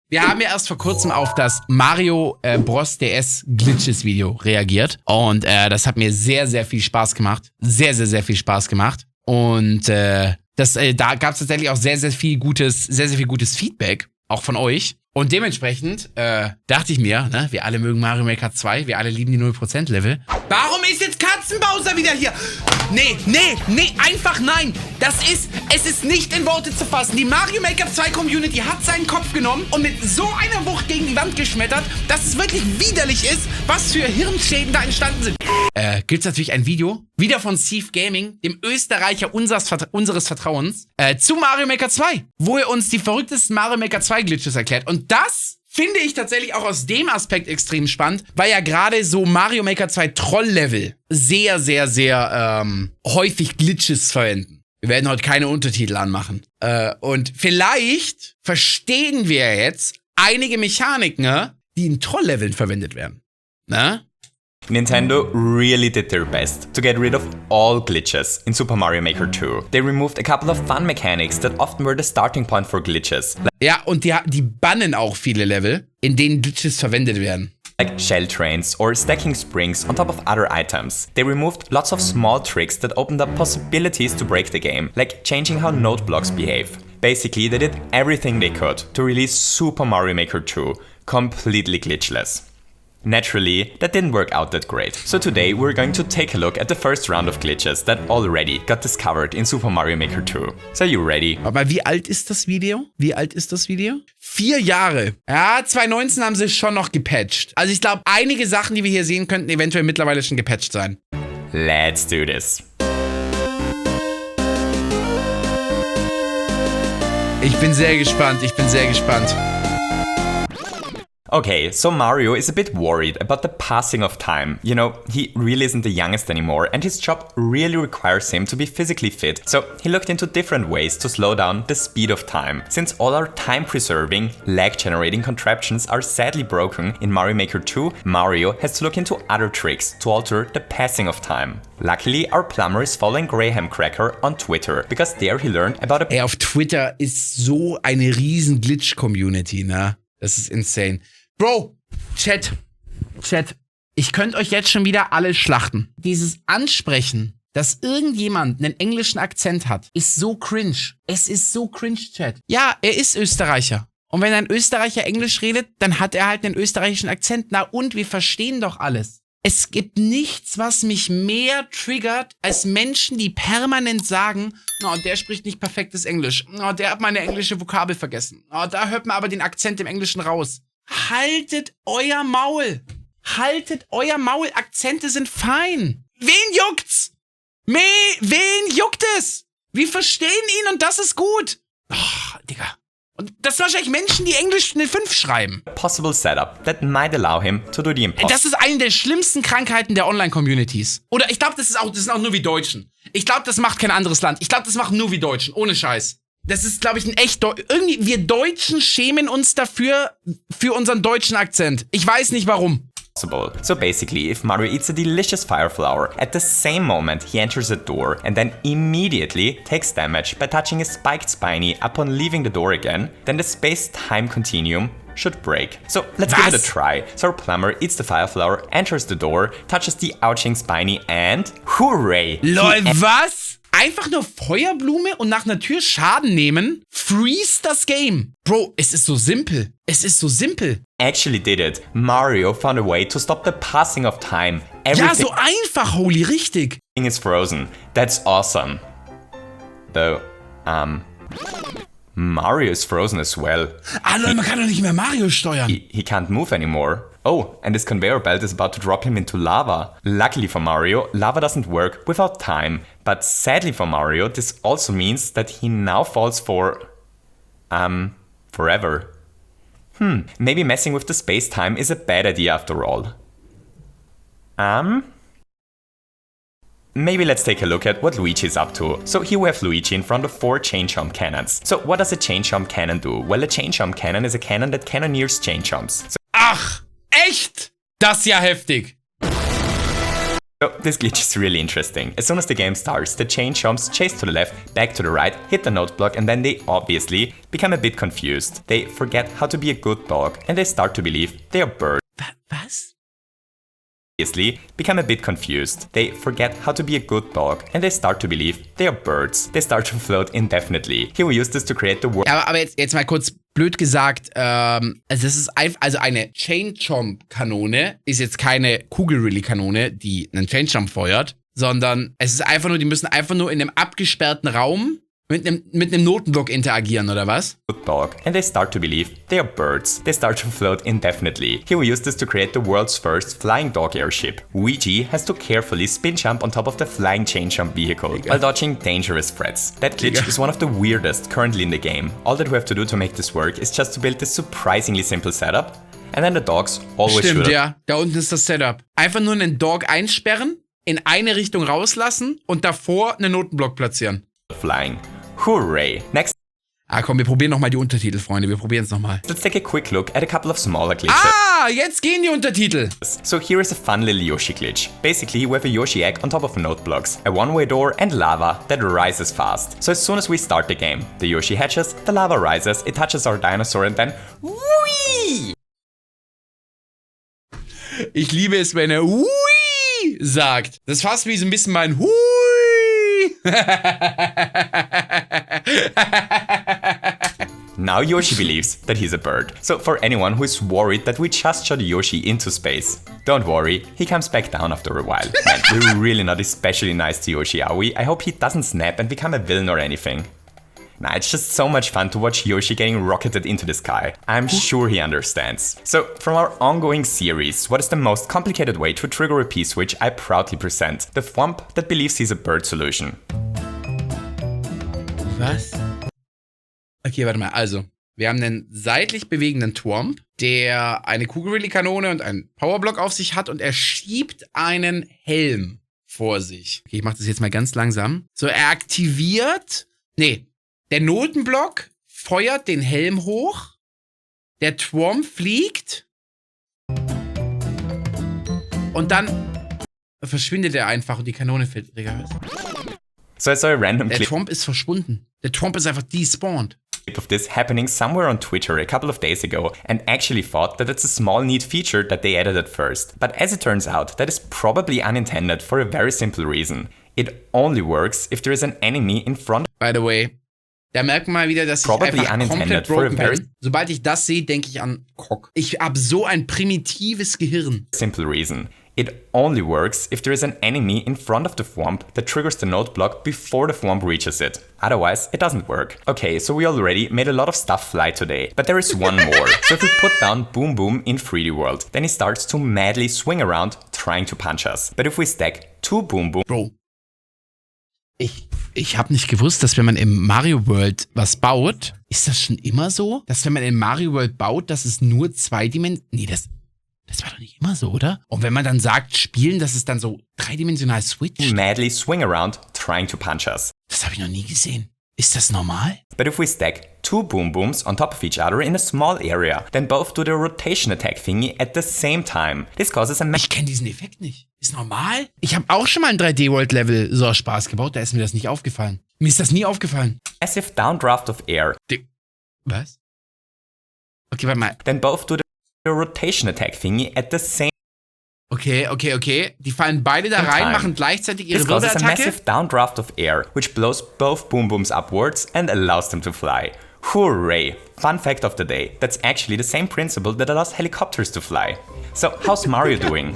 Wir haben ja erst vor kurzem auf das Mario Bros. DS Glitches Video reagiert. Und das hat mir sehr, sehr viel Spaß gemacht. Sehr, sehr, sehr viel Spaß gemacht. Und da gab es tatsächlich auch sehr, sehr viel gutes Feedback, auch von euch. Und dementsprechend dachte ich mir, ne, wir alle mögen Mario Maker 2, wir alle lieben die 0% Level. Warum ist jetzt Katzenbowser wieder hier? Nee, einfach nein. Es ist nicht in Worte zu fassen. Die Mario Maker 2 Community hat seinen Kopf genommen und mit so einer Wucht gegen die Wand geschmettert, dass es wirklich widerlich ist, was für Hirnschäden da entstanden sind. Gibt's natürlich ein Video, wieder von Steve Gaming, dem Österreicher unseres Vertrauens, zu Mario Maker 2, wo er uns die verrücktesten Mario Maker 2 Glitches erklärt. Und das finde ich tatsächlich auch aus dem Aspekt extrem spannend, weil ja gerade so Mario Maker 2 Troll-Level sehr, sehr, sehr häufig Glitches verwenden. Wir werden heute keine Untertitel anmachen. Und vielleicht verstehen wir jetzt einige Mechaniken, die in Troll-Leveln verwendet werden. Ne? Nintendo really did their best to get rid of all glitches in Super Mario Maker 2. They removed a couple of fun mechanics that often were the starting point for glitches. Ja, und die bannen auch viele Level, in denen Glitches verwendet werden. Like shell trains or stacking springs on top of other items. They removed lots of small tricks that opened up possibilities to break the game, like changing how node blocks behave. Basically, they did everything they could to release Super Mario Maker 2 completely glitchless. Naturally, that didn't work out that great. So today we're going to take a look at the first round of glitches that already got discovered in Super Mario Maker 2. So you ready? Aber wie alt ist das Video? 4 Jahre. Ja, 2019 haben sie schon noch gepatcht. Also ich glaube, einige Sachen, die wir hier sehen, könnten eventuell mittlerweile schon gepatcht sein. Let's do this. Ich bin sehr gespannt. Okay, so Mario is a bit worried about the passing of time. You know, he really isn't the youngest anymore, and his job really requires him to be physically fit. So he looked into different ways to slow down the speed of time. Since all our time-preserving, lag-generating contraptions are sadly broken in Mario Maker 2, Mario has to look into other tricks to alter the passing of time. Luckily, our plumber is following Graham Cracker on Twitter, because there he learned about a... Auf Twitter ist so eine riesen Glitch-Community, ne? Das ist insane. Bro, Chat, ich könnte euch jetzt schon wieder alle schlachten. Dieses Ansprechen, dass irgendjemand einen englischen Akzent hat, ist so cringe. Es ist so cringe, Chat. Ja, er ist Österreicher. Und wenn ein Österreicher Englisch redet, dann hat er halt einen österreichischen Akzent. Na und, wir verstehen doch alles. Es gibt nichts, was mich mehr triggert, als Menschen, die permanent sagen, oh, der spricht nicht perfektes Englisch. Oh, der hat meine englische Vokabel vergessen. Oh, da hört man aber den Akzent im Englischen raus. Haltet euer Maul. Akzente sind fein. Wen juckt's? Wen juckt es? Wir verstehen ihn und das ist gut. Oh, Digga. Und das sind wahrscheinlich Menschen, die Englisch eine 5 schreiben. Possible setup that might allow him to do the impossible. Das ist eine der schlimmsten Krankheiten der Online-Communities. Oder ich glaube, das sind auch nur wie Deutschen. Ich glaube, das macht kein anderes Land. Ich glaube, das machen nur wie Deutschen. Ohne Scheiß. Das ist, glaube ich, ein echt... Irgendwie, wir Deutschen schämen uns dafür, für unseren deutschen Akzent. Ich weiß nicht warum. So basically, if Mario eats a delicious fire flower, at the same moment he enters a door and then immediately takes damage by touching a spiked Spiny upon leaving the door again, then the space-time continuum should break. So let's give it a try. So our plumber eats the fire flower, enters the door, touches the ouching Spiny and... Hooray! Lol, was? Einfach nur Feuerblume und nach einer Tür Schaden nehmen? Freeze das Game. Bro, es ist so simpel. Actually did it. Mario found a way to stop the passing of time. Everything ja, so einfach, Holy, richtig. is frozen. That's awesome. Though, Mario is frozen as well. Ah, Leute, man kann doch nicht mehr Mario steuern. He can't move anymore. Oh, and this conveyor belt is about to drop him into lava. Luckily for Mario, lava doesn't work without time. But sadly for Mario, this also means that he now falls for... forever. Maybe messing with the space-time is a bad idea after all. Maybe let's take a look at what Luigi is up to. So here we have Luigi in front of 4 chain jump cannons. So what does a chain jump cannon do? Well, a chain jump cannon is a cannon that cannoneers chain jumps. Ach, echt? Das ist ja heftig. So this glitch is really interesting. As soon as the game starts, the chain jumps, chase to the left, back to the right, hit the note block, and then they obviously become a bit confused. They forget how to be a good dog, and they start to believe they are birds. Was? Obviously become a bit confused. They forget how to be a good dog, and they start to believe they are birds. They start to float indefinitely. Here we use this to create the word. Ja, aber jetzt mal kurz blöd gesagt, also das ist einfach, also eine Chain Chomp Kanone ist jetzt keine Kugel-Rally-Kanone, die einen Chain Chomp feuert, sondern es ist einfach nur, die müssen einfach nur in einem abgesperrten Raum mit einem Notenblock interagieren, oder was? Good dog, and they start to believe they are birds. They start to float indefinitely. Here we use this to create the world's first flying dog airship. Ouija has to carefully spin jump on top of the flying chain jump vehicle while dodging dangerous threats. That glitch is one of the weirdest currently in the game. All that we have to do to make this work is just to build this surprisingly simple setup, and then the dogs always Stimmt, shoot ja. Da unten ist das Setup. Einfach nur einen Dog einsperren, in eine Richtung rauslassen und davor einen Notenblock platzieren. flying. Hooray! Next, Komm, wir probieren nochmal die Untertitel, Freunde. Wir probieren es nochmal. let's take a quick look at a couple of smaller glitches. Jetzt gehen die Untertitel. So here is a fun little Yoshi glitch. Basically, we have a Yoshi egg on top of note blocks, a one-way door, and lava that rises fast. So as soon as we start the game, the Yoshi hatches, the lava rises, it touches our dinosaur, and then whee! Ich liebe es, wenn er Hui sagt. Das ist fast wie so ein bisschen mein Hui. Now Yoshi believes that he's a bird. So for anyone who is worried that we just shot Yoshi into space, don't worry, he comes back down after a while. Man, we're really not especially nice to Yoshi, are we? I hope he doesn't snap and become a villain or anything. Nah, it's just so much fun to watch Yoshi getting rocketed into the sky. I'm sure he understands. So, from our ongoing series, what is the most complicated way to trigger a P-switch? I proudly present the Thwomp that believes he's a bird solution. Was? Okay, warte mal. Also, wir haben einen seitlich bewegenden Thwomp, der eine Kugel-Rally-Kanone und einen Powerblock auf sich hat und er schiebt einen Helm vor sich. Okay, ich mach das jetzt mal ganz langsam. So, er aktiviert... Nee, der Notenblock feuert den Helm hoch, der Thwomp fliegt und dann verschwindet er einfach und die Kanone fällt. So I saw a random Der clip Thwomp ist verschwunden. Der Thwomp ist einfach despawned. of this happening somewhere on Twitter a couple of days ago and actually thought that it's a small neat feature that they added at first. But as it turns out, that is probably unintended for a very simple reason. It only works if there is an enemy in front. By the way, da merkt man mal wieder, dass ich Probably einfach komplett unintended for a broken very bin. Sobald ich das sehe, denke ich an Cock. Ich habe so ein primitives Gehirn. Simple reason. It only works if there is an enemy in front of the Thwomp that triggers the note block before the Thwomp reaches it. Otherwise, it doesn't work. Okay, so we already made a lot of stuff fly today, but there is one more. So if we put down Boom Boom in 3D World, then he starts to madly swing around trying to punch us. But if we stack two Boom Boom... Bro. Ich habe nicht gewusst, dass wenn man im Mario World was baut, ist das schon immer so? Dass wenn man in Mario World baut, dass es nur zweidimensional... Nee, das war doch nicht immer so, oder? Und wenn man dann sagt, spielen, dass es dann so dreidimensional switcht? madly swing around trying to punch us. Das habe ich noch nie gesehen. Ist das normal? But if we stack two Boom Booms on top of each other in a small area, then both do the rotation attack thingy at the same time. This causes a Ich kenne diesen Effekt nicht. Ist normal? Ich habe auch schon mal ein 3D-World-Level so aus Spaß gebaut, da ist mir das nicht aufgefallen. Mir ist das nie aufgefallen. massive downdraft of air. Was? Okay, warte mal. Then both do the rotation attack thingy at the same Okay. Die fallen beide da rein, time. machen gleichzeitig ihre This causes a Wirbelattacke. massive downdraft of air, which blows both Boom Booms upwards and allows them to fly. Hooray! Fun fact of the day, that's actually the same principle that allows helicopters to fly. So, how's Mario doing?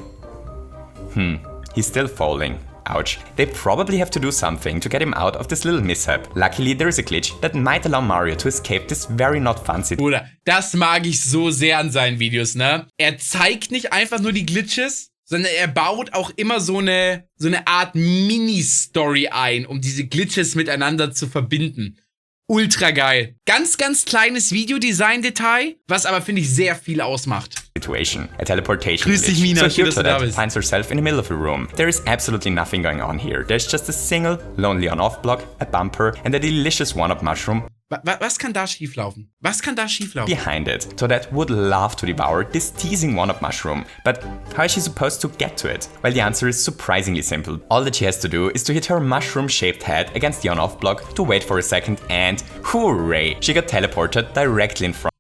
He's still falling. Ouch. They probably have to do something to get him out of this little mishap. Luckily, there is a glitch that might allow Mario to escape this very not fun situation. Bruder, das mag ich so sehr an seinen Videos, ne? Er zeigt nicht einfach nur die Glitches, sondern er baut auch immer so eine Art Mini-Story ein, um diese Glitches miteinander zu verbinden. Ultra geil. Ganz, ganz kleines Videodesign-Detail, was aber, finde ich, sehr viel ausmacht. situation, a teleportation Grüß dich, glitch. Mina, So schön, here dass du da Toadette bist. finds herself in the middle of a room. There is absolutely nothing going on here. There's just a single lonely on-off block, a bumper, and a delicious one-up mushroom Was kann da schieflaufen? Was kann da schieflaufen? behind it. Toadette would love to devour this teasing one-up mushroom, but how is she supposed to get to it? Well, the answer is surprisingly simple. All that she has to do is to hit her mushroom-shaped head against the on-off block, to wait for a second, and hooray! She got teleported directly in front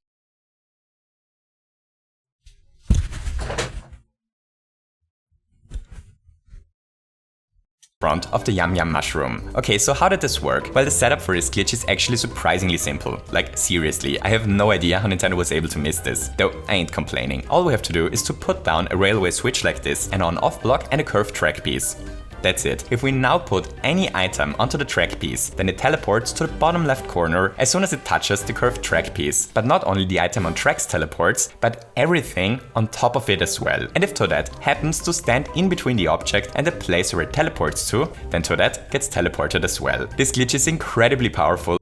of the Yum Yum mushroom. Okay, so how did this work? Well, the setup for this glitch is actually surprisingly simple. Like, seriously, I have no idea how Nintendo was able to miss this. Though, I ain't complaining. All we have to do is to put down a railway switch like this, an on-off block and a curved track piece. That's it. If we now put any item onto the track piece, then it teleports to the bottom left corner as soon as it touches the curved track piece. But not only the item on tracks teleports, but everything on top of it as well. And if Toadette happens to stand in between the object and the place where it teleports to, then Toadette gets teleported as well. This glitch is incredibly powerful.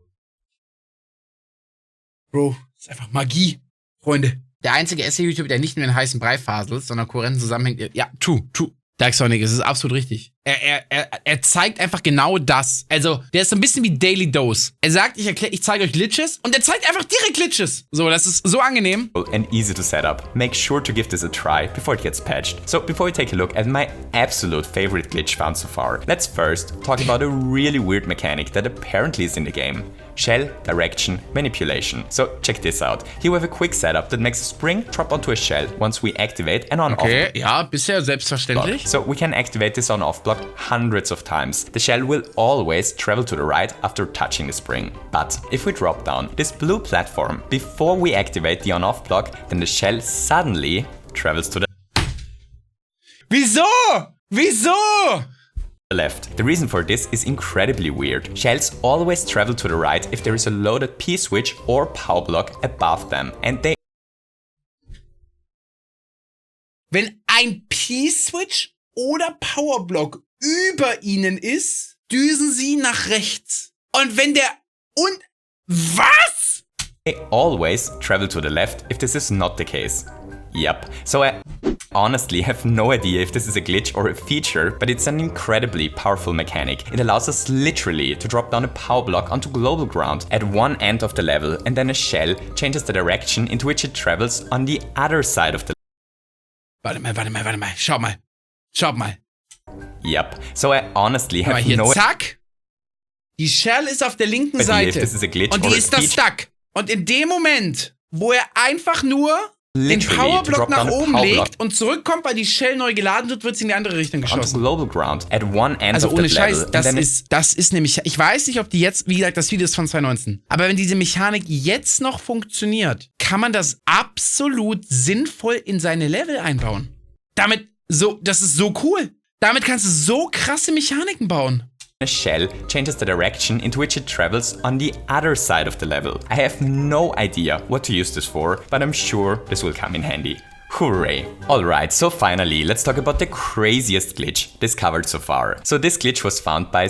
Bro, das ist einfach Magie, Freunde. Der einzige Essay-YouTuber, der nicht nur in heißen Brei faselt, sondern kohärent zusammenhängt. Ja, true. Dark Sonic, es ist absolut richtig. Er zeigt einfach genau das. Also, der ist so ein bisschen wie Daily Dose. Er sagt, ich zeige euch Glitches und er zeigt einfach direkt Glitches. So, das ist so angenehm. And easy to set up. Make sure to give this a try before it gets patched. So, before we take a look at my absolute favorite glitch found so far, let's first talk about a really weird mechanic that apparently is in the game. Shell direction manipulation. So check this out. Here we have a quick setup that makes a spring drop onto a shell once we activate an on-off Okay, ja, bisher selbstverständlich. block. So we can activate this on-off block hundreds of times. The shell will always travel to the right after touching the spring. But if we drop down this blue platform before we activate the on-off block, then the shell suddenly travels to the Wieso? left. The reason for this is incredibly weird. Shells always travel to the right if there is a loaded P-switch or power block above them, and they Wenn ein P-Switch oder Powerblock über ihnen ist, düsen sie nach rechts. Und wenn der... Und... Was? always travel to the left if this is not the case. Yep, so I honestly have no idea if this is a glitch or a feature, but it's an incredibly powerful mechanic. It allows us literally to drop down a power block onto global ground at one end of the level, and then a shell changes the direction into which it travels on the other side of the Warte mal. Schaut mal. Yep, so I honestly Aber have hier, no zack. Die Shell ist auf der linken idea if Seite. this is a glitch Und or die a ist da feature. stuck. Und in dem Moment, wo er einfach nur den Literally, to Powerblock drop nach down a oben power block legt und zurückkommt, weil die Shell neu geladen wird, wird sie in die andere Richtung onto geschossen. global ground at one end Also of ohne the Scheiß, level, and then das ist nämlich, ich weiß nicht, ob die jetzt, wie gesagt, das Video ist von 2019, aber wenn diese Mechanik jetzt noch funktioniert, kann man das absolut sinnvoll in seine Level einbauen. Das ist so cool. Damit kannst du so krasse Mechaniken bauen. a shell changes the direction into which it travels on the other side of the level. I have no idea what to use this for, but I'm sure this will come in handy. Hooray! Alright, so finally, let's talk about the craziest glitch discovered so far. So this glitch was found by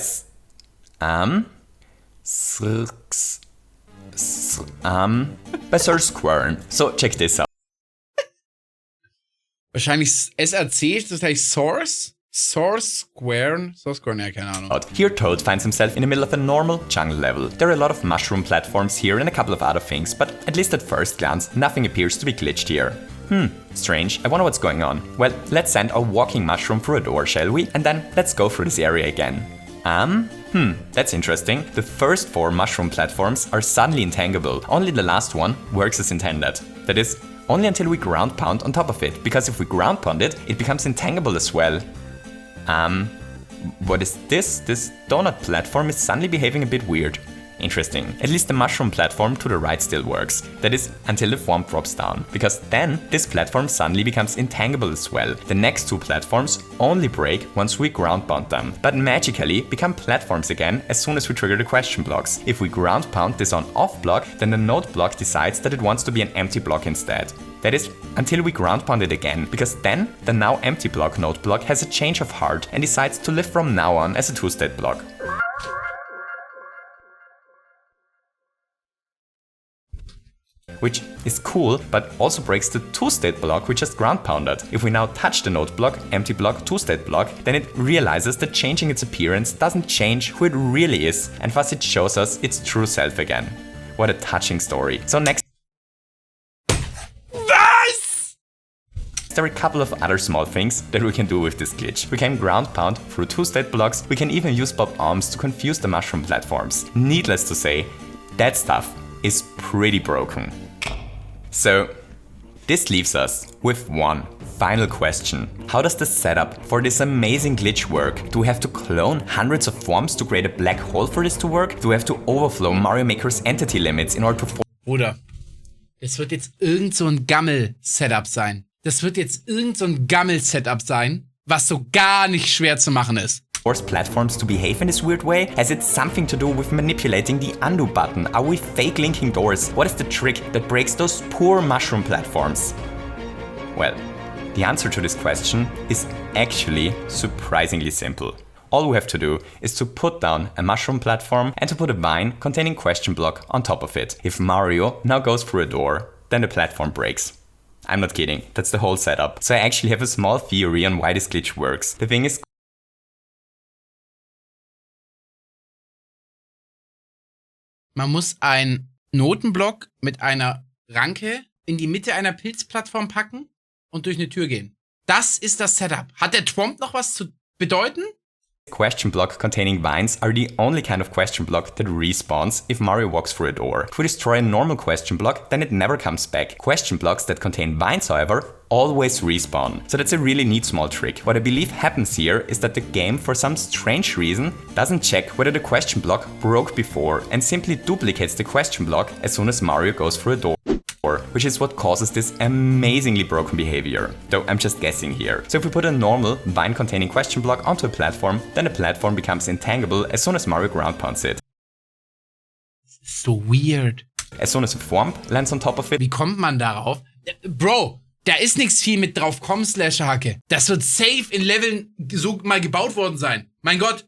by Sir Squirn. So check this out. Wahrscheinlich SRC, ist das gleich Source? Source Square, ja, keine Ahnung. Here Toad finds himself in the middle of a normal jungle level. There are a lot of mushroom platforms here and a couple of other things, but at least at first glance, nothing appears to be glitched here. Strange, I wonder what's going on. Well, let's send our walking mushroom through a door, shall we? And then let's go through this area again. That's interesting. The first 4 mushroom platforms are suddenly intangible. Only the last one works as intended. That is, only until we ground pound on top of it, because if we ground pound it, it becomes intangible as well. What is this? This donut platform is suddenly behaving a bit weird. Interesting. At least the mushroom platform to the right still works. That is, until the form drops down. Because then, this platform suddenly becomes intangible as well. The next 2 platforms only break once we ground pound them, but magically become platforms again as soon as we trigger the question blocks. If we ground pound this on-off block, then the node block decides that it wants to be an empty block instead. That is, until we ground pound it again, because then the now empty block node block has a change of heart and decides to live from now on as a 2-state block. which is cool, but also breaks the 2-state block we just ground pounded. If we now touch the node block, empty block, 2-state block, then it realizes that changing its appearance doesn't change who it really is, and thus it shows us its true self again. What a touching story. So next, there are a couple of other small things that we can do with this glitch. We can ground pound through 2-state blocks, we can even use bob arms to confuse the mushroom platforms. Needless to say, that stuff is pretty broken. So this leaves us with one final question. How does the setup for this amazing glitch work? Do we have to clone hundreds of forms to create a black hole for this to work? Do we have to overflow Mario Maker's entity limits in order to... Bruder, es wird jetzt irgend so ein Gammel-Setup sein. Das wird jetzt irgend so ein Gammel-Setup sein, was so gar nicht schwer zu machen ist. Force platforms to behave in this weird way? Has it something to do with manipulating the undo button? Are we fake linking doors? What is the trick that breaks those poor mushroom platforms? Well, the answer to this question is actually surprisingly simple. All we have to do is to put down a mushroom platform and to put a vine containing question block on top of it. If Mario now goes through a door, then the platform breaks. I'm not kidding, that's the whole setup. So I actually have a small theory on why this glitch works. The thing is, man muss einen Notenblock mit einer Ranke in die Mitte einer Pilzplattform packen und durch eine Tür gehen. Das ist das Setup. Hat der Tromp noch was zu bedeuten? question block containing vines are the only kind of question block that respawns if Mario walks through a door. If we destroy a normal question block, then it never comes back. Question blocks that contain vines, however, always respawn. So that's a really neat small trick. What I believe happens here is that the game, for some strange reason, doesn't check whether the question block broke before and simply duplicates the question block as soon as Mario goes through a door, which is what causes this amazingly broken behavior. Though I'm just guessing here. So if we put a normal vine-containing question block onto a platform, then the platform becomes intangible as soon as Mario ground pounds it. So weird. As soon as a form lands on top of it. Wie kommt man darauf? Bro, da ist nichts viel mit drauf kommen /Hacke. Das wird safe in Leveln so mal gebaut worden sein. Mein Gott.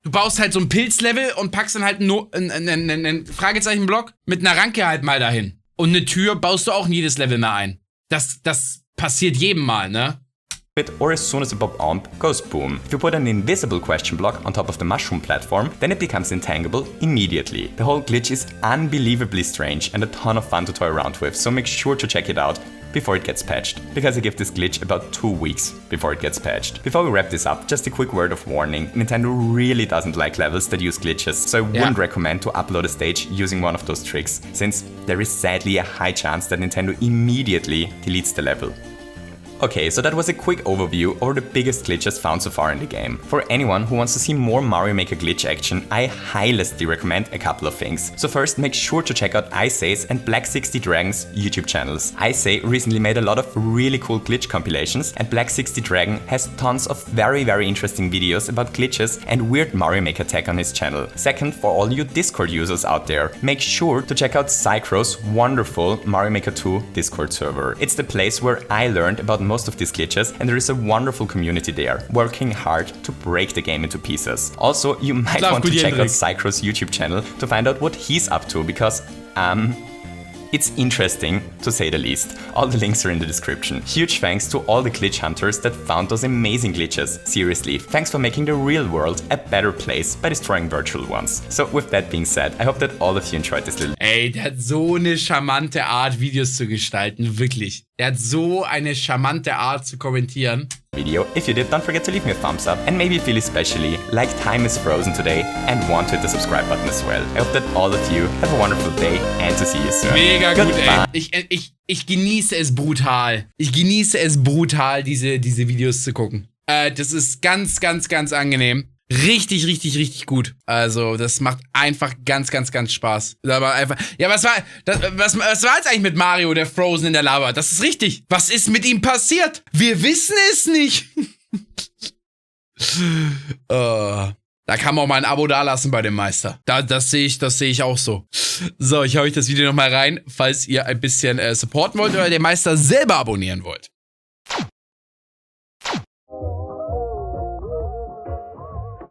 Du baust halt so ein Pilzlevel und packst dann halt einen Fragezeichenblock mit einer Ranke halt mal dahin. Und eine Tür baust du auch in jedes Level mal ein. Das passiert jedem Mal, ne? Or as soon as a bob amp goes boom. If you put an invisible question block on top of the mushroom platform, then it becomes intangible immediately. The whole glitch is unbelievably strange and a ton of fun to toy around with, so make sure to check it out before it gets patched, because I give this glitch about 2 weeks before it gets patched. Before we wrap this up, just a quick word of warning. Nintendo really doesn't like levels that use glitches, so I wouldn't recommend to upload a stage using one of those tricks, since there is sadly a high chance that Nintendo immediately deletes the level. Okay, so that was a quick overview over the biggest glitches found so far in the game. For anyone who wants to see more Mario Maker glitch action, I highly recommend a couple of things. So first, make sure to check out Icey's and Black 60 Dragon's YouTube channels. Icey recently made a lot of really cool glitch compilations, and Black 60 Dragon has tons of very interesting videos about glitches and weird Mario Maker tech on his channel. Second, for all you Discord users out there, make sure to check out Psychro's wonderful Mario Maker 2 Discord server. It's the place where I learned about most of these glitches, and there is a wonderful community there, working hard to break the game into pieces. Also, you might want to check out Psychro's YouTube channel to find out what he's up to, because, it's interesting, to say the least. All the links are in the description. Huge thanks to all the glitch hunters that found those amazing glitches. Seriously, thanks for making the real world a better place by destroying virtual ones. So with that being said, I hope that all of you enjoyed this little... Ey, der hat so eine charmante Art, Videos zu gestalten, wirklich. Der hat so eine charmante Art zu kommentieren. Video. If you did, don't forget to leave me a thumbs up, and maybe feel especially like time is frozen today and want to hit the subscribe button as well. I hope that all of you have a wonderful day and to see you soon. Mega gut, ey. Ich genieße es brutal. Ich genieße es brutal, diese Videos zu gucken. Das ist ganz angenehm. Richtig gut. Also, das macht einfach ganz Spaß. Aber einfach. Ja, was war jetzt eigentlich mit Mario, der Frozen in der Lava? Das ist richtig. Was ist mit ihm passiert? Wir wissen es nicht. Da kann man auch mal ein Abo dalassen bei dem Meister. Das sehe ich auch so. So, ich hau euch das Video nochmal rein, falls ihr ein bisschen supporten wollt oder den Meister selber abonnieren wollt.